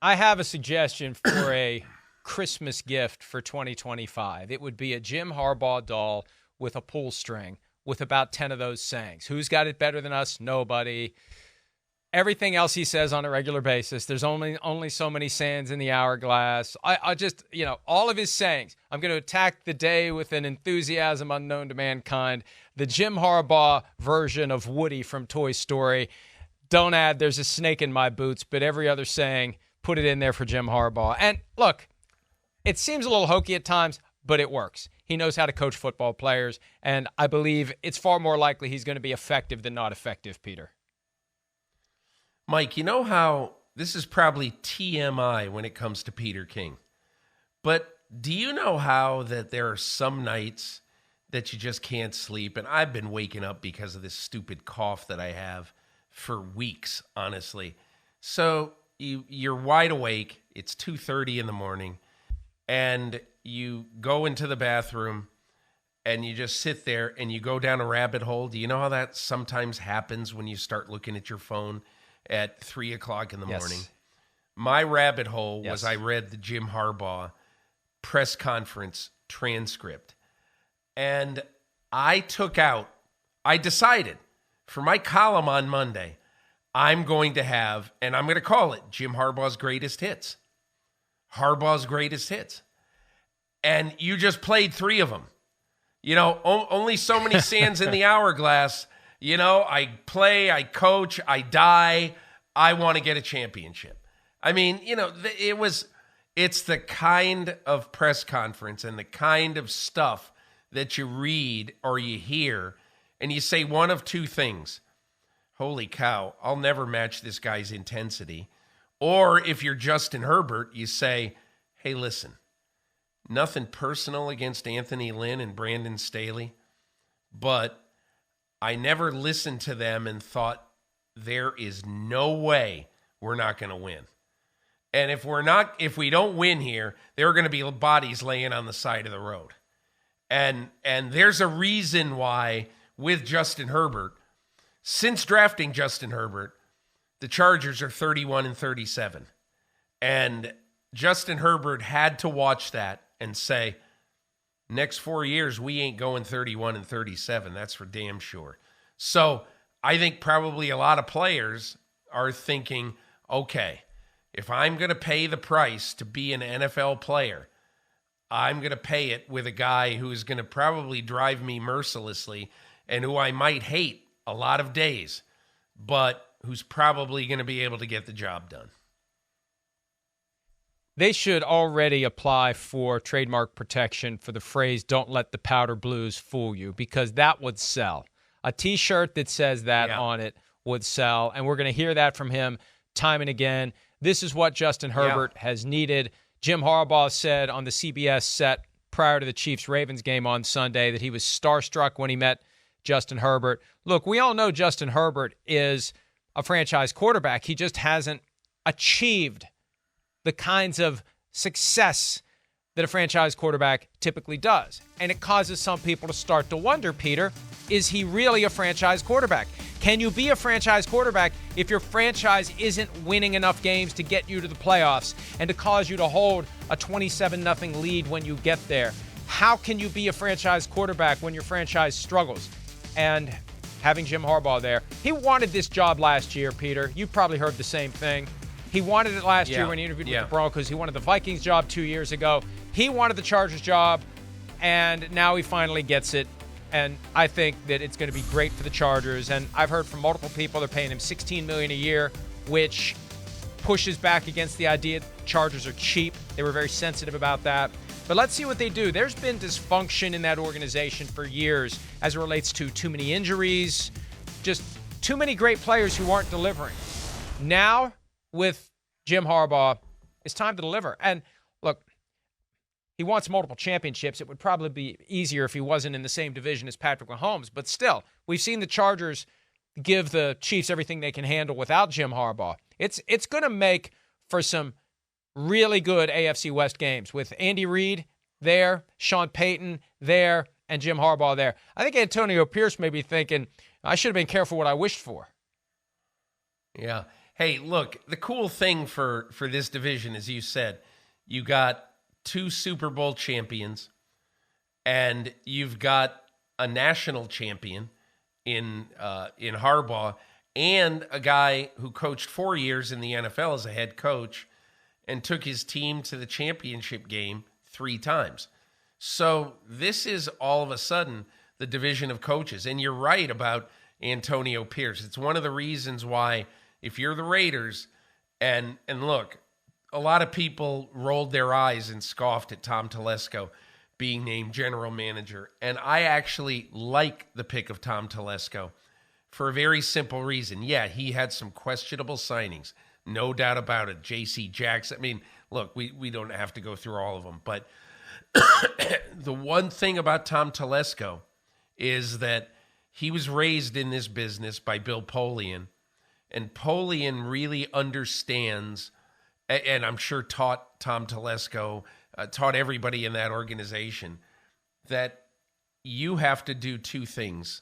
I have a suggestion for a Christmas gift for 2025. It would be a Jim Harbaugh doll with a pull string with about 10 of those sayings. Who's got it better than us? Nobody. Everything else he says on a regular basis. There's only so many sands in the hourglass. I just, all of his sayings. I'm going to attack the day with an enthusiasm unknown to mankind. The Jim Harbaugh version of Woody from Toy Story. Don't add, there's a snake in my boots, but every other saying, put it in there for Jim Harbaugh. And look, it seems a little hokey at times, but it works. He knows how to coach football players, and I believe it's far more likely he's going to be effective than not effective, Peter. Mike, you know how this is probably TMI when it comes to Peter King, but do you know how that there are some nights that you just can't sleep? And I've been waking up because of this stupid cough that I have for weeks, honestly. So you're wide awake. It's 2:30 in the morning, and you go into the bathroom, and you just sit there, and you go down a rabbit hole. Do you know how that sometimes happens when you start looking at your phone at 3 o'clock in the morning? My rabbit hole was I read the Jim Harbaugh press conference transcript. And I decided for my column on Monday, I'm going to have, and I'm going to call it Jim Harbaugh's Greatest Hits. Harbaugh's Greatest Hits. And you just played 3 of them. Only so many sands in the hourglass. I play, I coach, I die. I want to get a championship. I mean, it's the kind of press conference and the kind of stuff that you read or you hear, and you say one of 2 things. Holy cow, I'll never match this guy's intensity. Or if you're Justin Herbert, you say, hey, listen, nothing personal against Anthony Lynn and Brandon Staley, but I never listened to them and thought there is no way we're not going to win. And if we don't win here, there are going to be bodies laying on the side of the road. And there's a reason why with Justin Herbert, since drafting Justin Herbert, the Chargers are 31-37. And Justin Herbert had to watch that and say, next 4 years, we ain't going 31-37. That's for damn sure. So I think probably a lot of players are thinking, okay, if I'm going to pay the price to be an NFL player, I'm going to pay it with a guy who is going to probably drive me mercilessly and who I might hate a lot of days, but who's probably going to be able to get the job done. They should already apply for trademark protection for the phrase, don't let the powder blues fool you, because that would sell. A T-shirt that says that on it would sell, and we're going to hear that from him time and again. This is what Justin Herbert has needed. Jim Harbaugh said on the CBS set prior to the Chiefs-Ravens game on Sunday that he was starstruck when he met Justin Herbert. Look, we all know Justin Herbert is a franchise quarterback. He just hasn't achieved the kinds of success that a franchise quarterback typically does. And it causes some people to start to wonder, Peter, is he really a franchise quarterback? Can you be a franchise quarterback if your franchise isn't winning enough games to get you to the playoffs and to cause you to hold a 27-0 lead when you get there? How can you be a franchise quarterback when your franchise struggles? And having Jim Harbaugh there, he wanted this job last year, Peter. You probably heard the same thing. He wanted it last year when he interviewed with the Broncos. He wanted the Vikings job 2 years ago. He wanted the Chargers job, and now he finally gets it. And I think that it's going to be great for the Chargers. And I've heard from multiple people they're paying him $16 million a year, which pushes back against the idea that Chargers are cheap. They were very sensitive about that. But let's see what they do. There's been dysfunction in that organization for years as it relates to too many injuries, just too many great players who aren't delivering. Now, with Jim Harbaugh, it's time to deliver. And look, he wants multiple championships. It would probably be easier if he wasn't in the same division as Patrick Mahomes. But still, we've seen the Chargers give the Chiefs everything they can handle without Jim Harbaugh. It's going to make for some really good AFC West games with Andy Reid there, Sean Payton there, and Jim Harbaugh there. I think Antonio Pierce may be thinking, I should have been careful what I wished for. Yeah. Hey, look, the cool thing for this division, as you said, you got 2 Super Bowl champions, and you've got a national champion in Harbaugh, and a guy who coached 4 years in the NFL as a head coach and took his team to the championship game 3 times. So this is all of a sudden the division of coaches. And you're right about Antonio Pierce. It's one of the reasons why, if you're the Raiders, and look, a lot of people rolled their eyes and scoffed at Tom Telesco being named general manager. And I actually like the pick of Tom Telesco for a very simple reason. Yeah, he had some questionable signings, no doubt about it. J.C. Jackson. I mean, look, we don't have to go through all of them. But the one thing about Tom Telesco is that he was raised in this business by Bill Polian. And Polian really understands, and I'm sure taught Tom Telesco, taught everybody in that organization, that you have to do 2 things.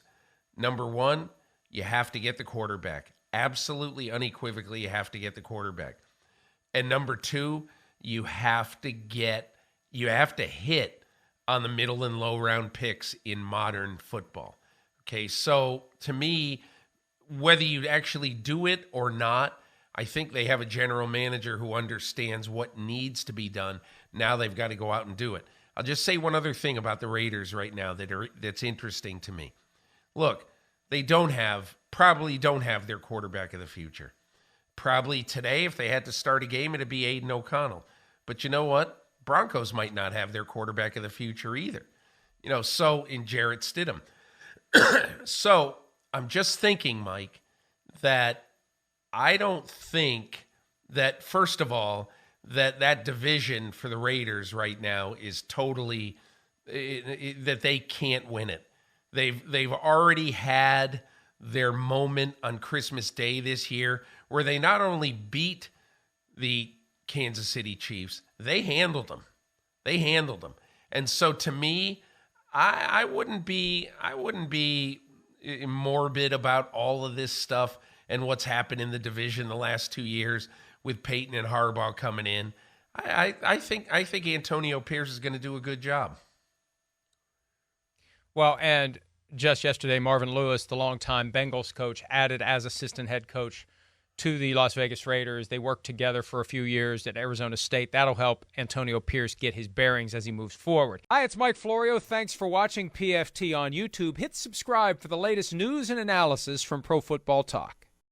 Number 1, you have to get the quarterback. Absolutely, unequivocally, you have to get the quarterback. And number 2, you have to hit on the middle and low round picks in modern football. Okay, so to me, whether you actually do it or not, I think they have a general manager who understands what needs to be done. Now they've got to go out and do it. I'll just say one other thing about the Raiders right now that's interesting to me. Look, they probably don't have their quarterback of the future. Probably today, if they had to start a game, it'd be Aiden O'Connell. But you know what? Broncos might not have their quarterback of the future either. So in Jarrett Stidham. So I'm just thinking, Mike, that I don't think that, first of all, that division for the Raiders right now is totally that they can't win it. They've already had their moment on Christmas Day this year where they not only beat the Kansas City Chiefs, they handled them. And so to me, I wouldn't be morbid about all of this stuff and what's happened in the division the last 2 years with Peyton and Harbaugh coming in. I think Antonio Pierce is going to do a good job. Well, and just yesterday, Marvin Lewis, the longtime Bengals coach, added as assistant head coach to the Las Vegas Raiders. They worked together for a few years at Arizona State. That'll help Antonio Pierce get his bearings as he moves forward. Hi, it's Mike Florio. Thanks for watching PFT on YouTube. Hit subscribe for the latest news and analysis from Pro Football Talk.